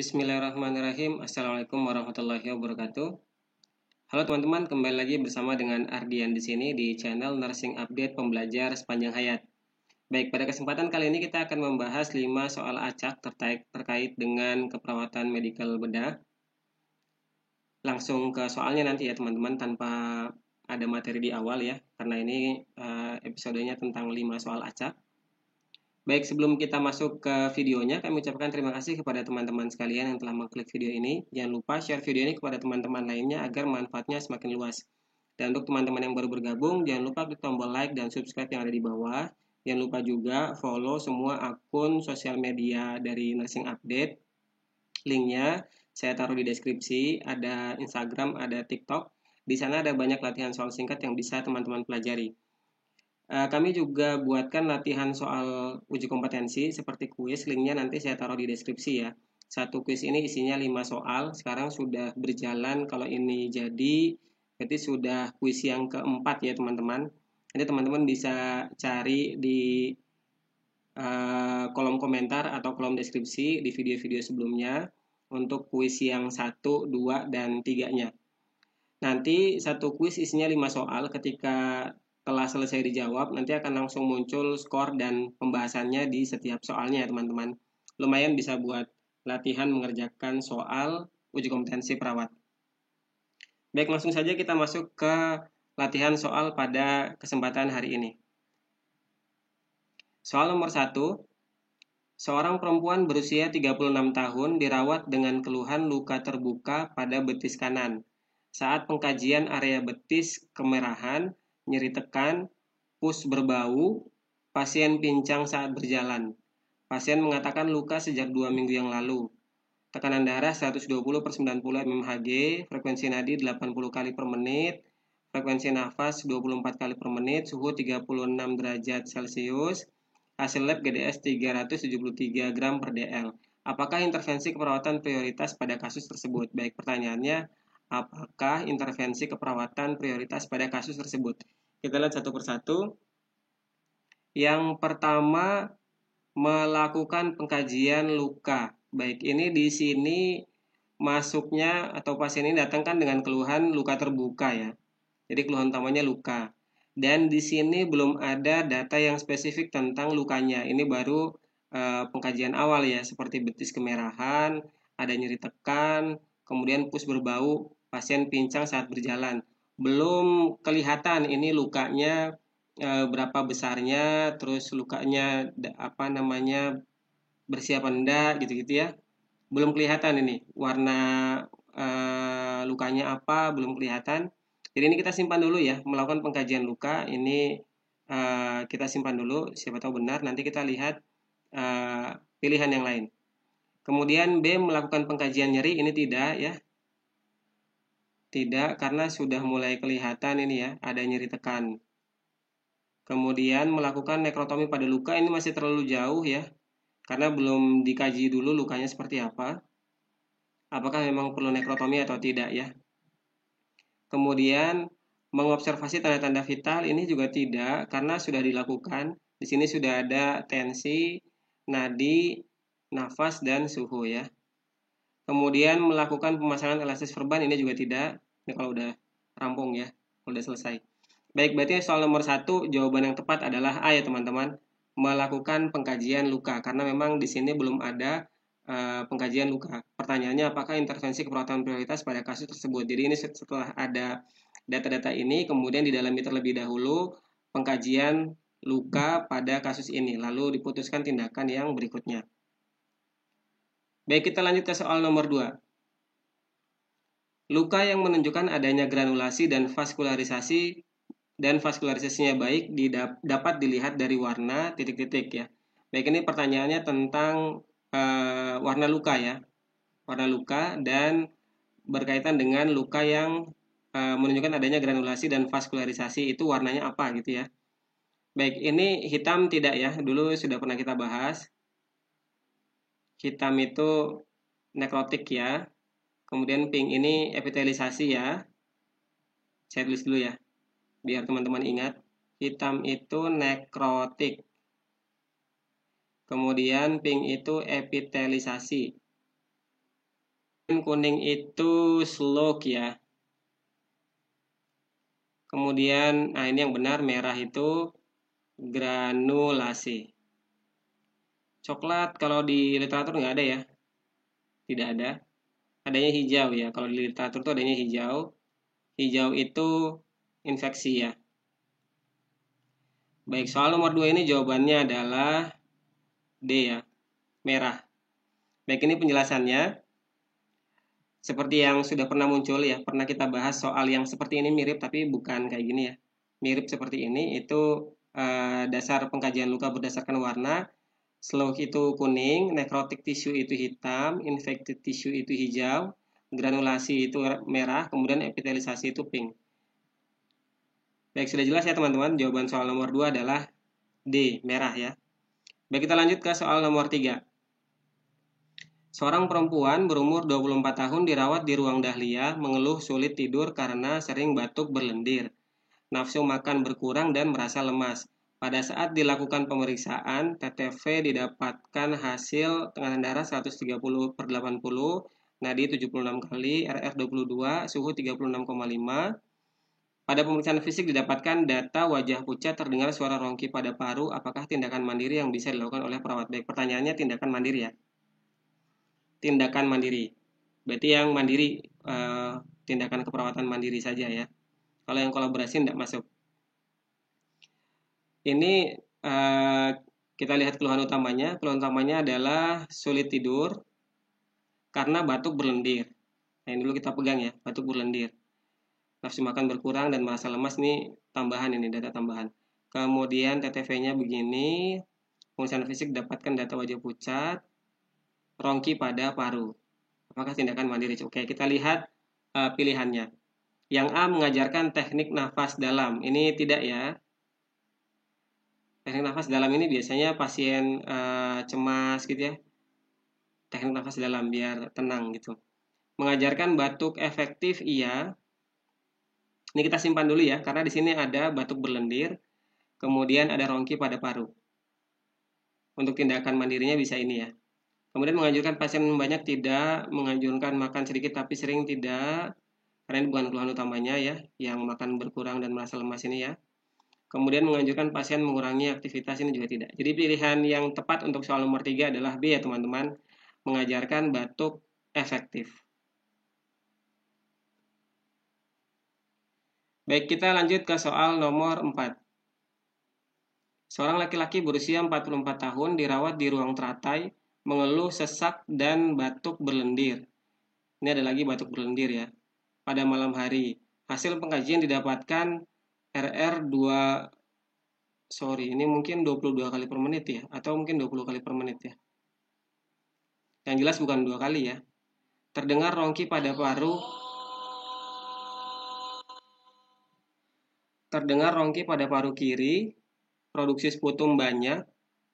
Bismillahirrahmanirrahim. Assalamualaikum warahmatullahi wabarakatuh. Halo teman-teman, kembali lagi bersama dengan Ardian di sini di channel Nursing Update Pembelajar Sepanjang Hayat. Baik, pada kesempatan kali ini kita akan membahas 5 soal acak terkait dengan keperawatan medikal bedah. Langsung ke soalnya nanti ya teman-teman, tanpa ada materi di awal ya, karena ini episodenya tentang 5 soal acak. Baik, sebelum kita masuk ke videonya, kami ucapkan terima kasih kepada teman-teman sekalian yang telah mengklik video ini. Jangan lupa share video ini kepada teman-teman lainnya agar manfaatnya semakin luas. Dan untuk teman-teman yang baru bergabung, jangan lupa klik tombol like dan subscribe yang ada di bawah. Jangan lupa juga follow semua akun sosial media dari Nursing Update. Linknya saya taruh di deskripsi, ada Instagram, ada TikTok. Di sana ada banyak latihan soal singkat yang bisa teman-teman pelajari. Kami juga buatkan latihan soal uji kompetensi seperti kuis, linknya nanti saya taruh di deskripsi ya. Satu kuis ini isinya 5 soal, sekarang sudah berjalan, kalau ini jadi berarti sudah kuis yang keempat ya teman-teman. Nanti teman-teman bisa cari di kolom komentar atau kolom deskripsi di video-video sebelumnya untuk kuis yang 1, 2, dan 3-nya. Nanti satu kuis isinya 5 soal, ketika telah selesai dijawab, nanti akan langsung muncul skor dan pembahasannya di setiap soalnya ya teman-teman. Lumayan bisa buat latihan mengerjakan soal uji kompetensi perawat. Baik, langsung saja kita masuk ke latihan soal pada kesempatan hari ini. Soal nomor 1. Seorang perempuan berusia 36 tahun dirawat dengan keluhan luka terbuka pada betis kanan. Saat pengkajian area betis kemerahan, nyeri tekan, pus berbau, pasien pincang saat berjalan. Pasien mengatakan luka sejak 2 minggu yang lalu. Tekanan darah 120/90 mmHg, frekuensi nadi 80 kali per menit, frekuensi nafas 24 kali per menit, suhu 36 derajat Celcius, hasil lab GDS 373 gram per dl. Apakah intervensi keperawatan prioritas pada kasus tersebut? Baik, pertanyaannya, apakah intervensi keperawatan prioritas pada kasus tersebut? Kita lihat satu persatu. Yang pertama, melakukan pengkajian luka. Baik, ini di sini masuknya atau pasien ini datangkan dengan keluhan luka terbuka ya. Jadi keluhan utamanya luka. Dan di sini belum ada data yang spesifik tentang lukanya. Ini baru pengkajian awal ya, seperti betis kemerahan, ada nyeri tekan, kemudian pus berbau, pasien pincang saat berjalan. Belum kelihatan ini lukanya berapa besarnya, terus lukanya bersih apa enggak gitu-gitu ya. Belum kelihatan ini warna lukanya apa, belum kelihatan. Jadi ini kita simpan dulu ya, melakukan pengkajian luka ini kita simpan dulu, siapa tahu benar, nanti kita lihat pilihan yang lain. Kemudian B, melakukan pengkajian nyeri, ini tidak ya. Tidak, karena sudah mulai kelihatan ini ya, ada nyeri tekan. Kemudian melakukan nekrotomi pada luka, ini masih terlalu jauh ya, karena belum dikaji dulu lukanya seperti apa. Apakah memang perlu nekrotomi atau tidak ya. Kemudian mengobservasi tanda-tanda vital, ini juga tidak, karena sudah dilakukan. Di sini sudah ada tensi, nadi, nafas, dan suhu ya. Kemudian melakukan pemasangan elastis verban, ini juga tidak. Ini kalau udah rampung ya, kalau udah selesai. Baik, berarti soal nomor 1 jawaban yang tepat adalah A ya teman-teman. Melakukan pengkajian luka, karena memang di sini belum ada pengkajian luka. Pertanyaannya, apakah intervensi keperawatan prioritas pada kasus tersebut? Jadi ini setelah ada data-data ini, kemudian didalami terlebih dahulu pengkajian luka pada kasus ini, lalu diputuskan tindakan yang berikutnya. Baik, kita lanjut ke soal nomor 2. Luka yang menunjukkan adanya granulasi dan vaskularisasinya baik dapat dilihat dari warna titik-titik ya. Baik, ini pertanyaannya tentang warna luka ya. Warna luka dan berkaitan dengan luka yang menunjukkan adanya granulasi dan vaskularisasi, itu warnanya apa gitu ya. Baik, ini hitam tidak ya, dulu sudah pernah kita bahas. Hitam itu nekrotik ya. Kemudian pink ini epitelisasi ya. Saya tulis dulu ya, biar teman-teman ingat. Hitam itu nekrotik. Kemudian pink itu epitelisasi. kuning itu slok ya. Kemudian, nah ini yang benar, merah itu granulasi. Coklat kalau di literatur nggak ada ya, tidak ada. Adanya hijau ya, kalau di literatur itu adanya hijau. Hijau itu infeksi ya. Baik, soal nomor 2 ini jawabannya adalah D ya, merah. Baik, ini penjelasannya. Seperti yang sudah pernah muncul ya, pernah kita bahas soal yang seperti ini mirip tapi bukan kayak gini ya. Mirip seperti ini itu dasar pengkajian luka berdasarkan warna. Slough itu kuning, necrotic tissue itu hitam, infected tissue itu hijau, granulasi itu merah, kemudian epitelisasi itu pink. Baik, sudah jelas ya teman-teman, jawaban soal nomor 2 adalah D, merah ya. Baik, kita lanjut ke soal nomor 3. Seorang perempuan berumur 24 tahun dirawat di ruang dahlia, mengeluh sulit tidur karena sering batuk berlendir. Nafsu makan berkurang dan merasa lemas. Pada saat dilakukan pemeriksaan, TTV didapatkan hasil tekanan darah 130/80, nadi 76 kali, RR 22, suhu 36,5. Pada pemeriksaan fisik didapatkan data wajah pucat, terdengar suara rongki pada paru. Apakah tindakan mandiri yang bisa dilakukan oleh perawat? Baik, pertanyaannya tindakan mandiri ya. Tindakan mandiri. Berarti yang mandiri, tindakan keperawatan mandiri saja ya. Kalau yang kolaborasi tidak masuk. Ini kita lihat keluhan utamanya. Keluhan utamanya adalah sulit tidur karena batuk berlendir. Nah, ini dulu kita pegang ya, batuk berlendir. Nafsu makan berkurang dan merasa lemas, ini tambahan, ini data tambahan. Kemudian TTV-nya begini. Pemeriksaan fisik dapatkan data wajah pucat, rongki pada paru. Apakah tindakan mandiri? Oke, kita lihat pilihannya. Yang A mengajarkan teknik nafas dalam. Ini tidak ya. Teknik nafas dalam ini biasanya pasien cemas gitu ya. Teknik nafas dalam biar tenang gitu. Mengajarkan batuk efektif iya. Ini kita simpan dulu ya, karena di sini ada batuk berlendir, kemudian ada rongki pada paru. Untuk tindakan mandirinya bisa ini ya. Kemudian menganjurkan pasien banyak tidak, menganjurkan makan sedikit tapi sering tidak, karena ini bukan keluhan utamanya ya, yang makan berkurang dan merasa lemas ini ya. Kemudian menganjurkan pasien mengurangi aktivitas, ini juga tidak. Jadi pilihan yang tepat untuk soal nomor 3 adalah B ya teman-teman, mengajarkan batuk efektif. Baik, kita lanjut ke soal nomor 4. Seorang laki-laki berusia 44 tahun dirawat di ruang teratai, mengeluh sesak dan batuk berlendir. Ini ada lagi batuk berlendir ya. Pada malam hari, hasil pengkajian didapatkan RR 2, ini mungkin 22 kali per menit ya, atau mungkin 20 kali per menit ya. Yang jelas bukan 2 kali ya. Terdengar rongki pada paru. Terdengar rongki pada paru kiri, produksi sputum banyak,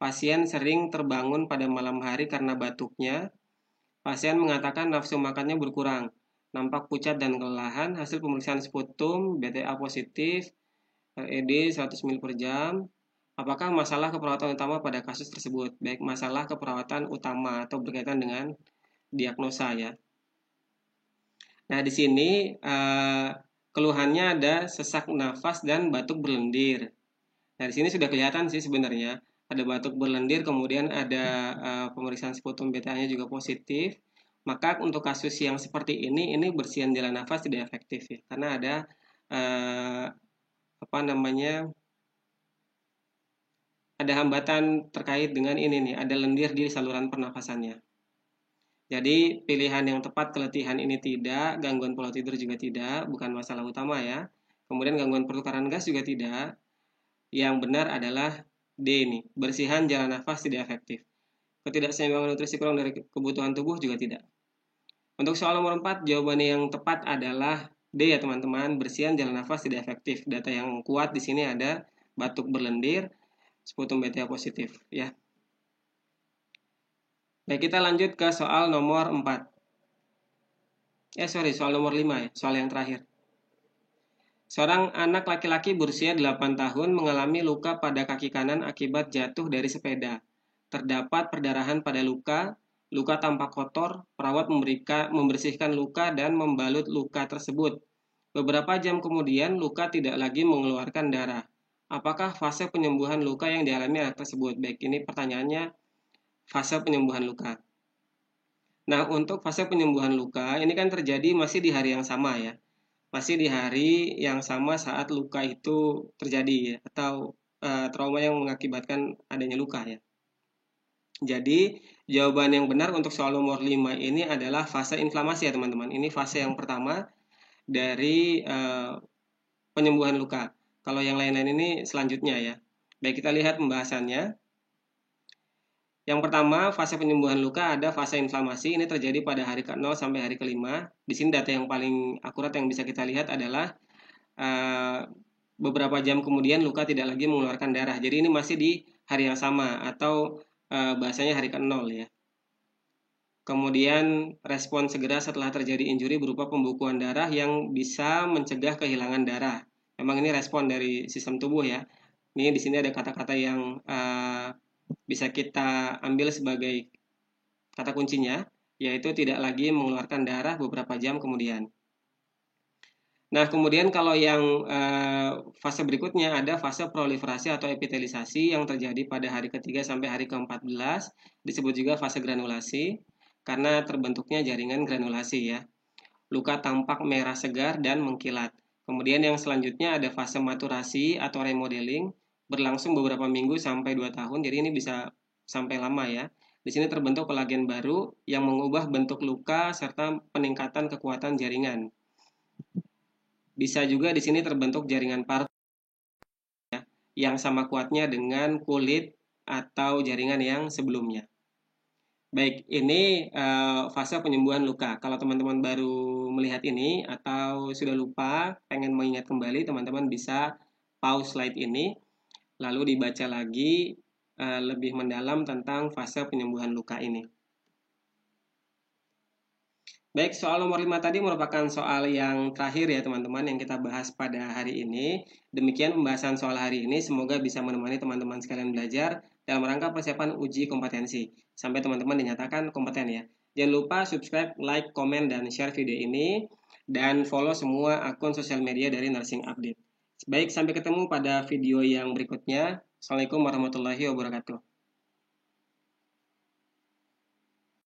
pasien sering terbangun pada malam hari karena batuknya, pasien mengatakan nafsu makannya berkurang, nampak pucat dan kelelahan, hasil pemeriksaan sputum, BTA positif, RED 100 ml per jam. Apakah masalah keperawatan utama pada kasus tersebut? Baik, masalah keperawatan utama atau berkaitan dengan diagnosa ya. Nah, di sini keluhannya ada sesak nafas dan batuk berlendir. Nah, di sini sudah kelihatan sih sebenarnya ada batuk berlendir, kemudian ada pemeriksaan sputum BTA-nya juga positif. Maka untuk kasus yang seperti ini bersihan jalan nafas tidak efektif ya, karena ada ada hambatan terkait dengan ini nih, ada lendir di saluran pernafasannya. Jadi pilihan yang tepat, keletihan ini tidak, gangguan pola tidur juga tidak, bukan masalah utama ya. Kemudian gangguan pertukaran gas juga tidak. Yang benar adalah D nih, bersihan jalan nafas tidak efektif. Ketidakseimbangan nutrisi kurang dari kebutuhan tubuh juga tidak. Untuk soal nomor 4, jawabannya yang tepat adalah D ya teman-teman, bersihan jalan nafas tidak efektif. Data yang kuat di sini ada batuk berlendir, sputum BTA positif ya. Baik, kita lanjut ke soal nomor 4. Soal nomor 5 ya, soal yang terakhir. Seorang anak laki-laki berusia 8 tahun mengalami luka pada kaki kanan akibat jatuh dari sepeda. Terdapat perdarahan pada luka, Luka tampak kotor, perawat membersihkan luka dan membalut luka tersebut. Beberapa jam kemudian, luka tidak lagi mengeluarkan darah. Apakah fase penyembuhan luka yang dialami anak tersebut? Baik, ini pertanyaannya, fase penyembuhan luka. Nah, untuk fase penyembuhan luka, ini kan terjadi masih di hari yang sama ya. Masih di hari yang sama saat luka itu terjadi ya, atau trauma yang mengakibatkan adanya luka ya. Jadi, jawaban yang benar untuk soal nomor 5 ini adalah fase inflamasi ya teman-teman. Ini fase yang pertama dari penyembuhan luka. Kalau yang lain-lain ini selanjutnya ya. Baik, kita lihat pembahasannya. Yang pertama, fase penyembuhan luka ada fase inflamasi. Ini terjadi pada hari ke-0 sampai hari ke-5. Di sini data yang paling akurat yang bisa kita lihat adalah beberapa jam kemudian luka tidak lagi mengeluarkan darah. Jadi ini masih di hari yang sama atau bahasanya hari ke-0 ya. Kemudian respon segera setelah terjadi injury berupa pembukuan darah yang bisa mencegah kehilangan darah. Memang ini respon dari sistem tubuh ya. Ini di sini ada kata-kata yang bisa kita ambil sebagai kata kuncinya, yaitu tidak lagi mengeluarkan darah beberapa jam kemudian. Nah, kemudian kalau yang fase berikutnya ada fase proliferasi atau epitelisasi yang terjadi pada hari ketiga sampai hari ke-14, disebut juga fase granulasi karena terbentuknya jaringan granulasi ya. Luka tampak merah segar dan mengkilat. Kemudian yang selanjutnya ada fase maturasi atau remodeling, berlangsung beberapa minggu sampai 2 tahun, jadi ini bisa sampai lama ya. Di sini terbentuk kolagen baru yang mengubah bentuk luka serta peningkatan kekuatan jaringan. Bisa juga di sini terbentuk jaringan parut ya, yang sama kuatnya dengan kulit atau jaringan yang sebelumnya. Baik, ini fase penyembuhan luka. Kalau teman-teman baru melihat ini atau sudah lupa, pengen mengingat kembali, teman-teman bisa pause slide ini, lalu dibaca lagi lebih mendalam tentang fase penyembuhan luka ini. Baik, soal nomor 5 tadi merupakan soal yang terakhir ya teman-teman yang kita bahas pada hari ini. Demikian pembahasan soal hari ini, semoga bisa menemani teman-teman sekalian belajar dalam rangka persiapan uji kompetensi. Sampai teman-teman dinyatakan kompeten ya. Jangan lupa subscribe, like, komen, dan share video ini. Dan follow semua akun sosial media dari Nursing Update. Baik, sampai ketemu pada video yang berikutnya. Assalamualaikum warahmatullahi wabarakatuh.